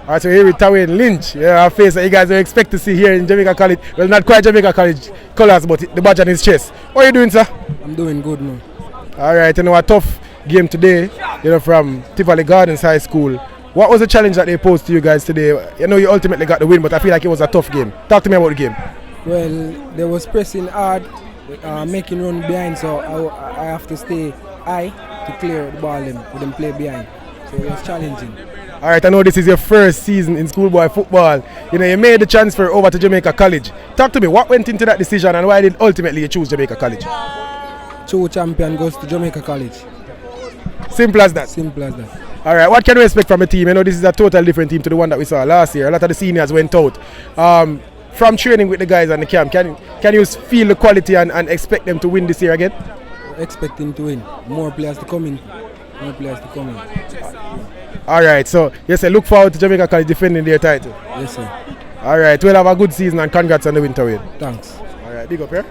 Alright, so here with Taywane Lynch. Yeah, a face that you guys are expect to see here in Jamaica College. Well, not quite Jamaica College colours, but the badge on his chest. What are you doing, sir? I'm doing good, man. Alright, a tough game today, from Tivoli Gardens High School. What was the challenge that they posed to you guys today? You ultimately got the win, but I feel like it was a tough game. Talk to me about the game. Well, they was pressing hard, making run behind, so I have to stay high to clear the ball with them play behind. So it was challenging. Alright, I know this is your first season in schoolboy football. You made the transfer over to Jamaica College. Talk to me, what went into that decision and why did ultimately you choose Jamaica College? True champion goes to Jamaica College. Simple as that? Simple as that. Alright, what can we expect from the team? This is a total different team to the one that we saw last year. A lot of the seniors went out. From training with the guys on the camp, can you feel the quality and expect them to win this year again? Expecting to win. More players to come in. Alright, so yes, I look forward to Jamaica College defending their title. Yes, sir. Alright, we'll have a good season and congrats on the winter win. Thanks. Alright, big up here.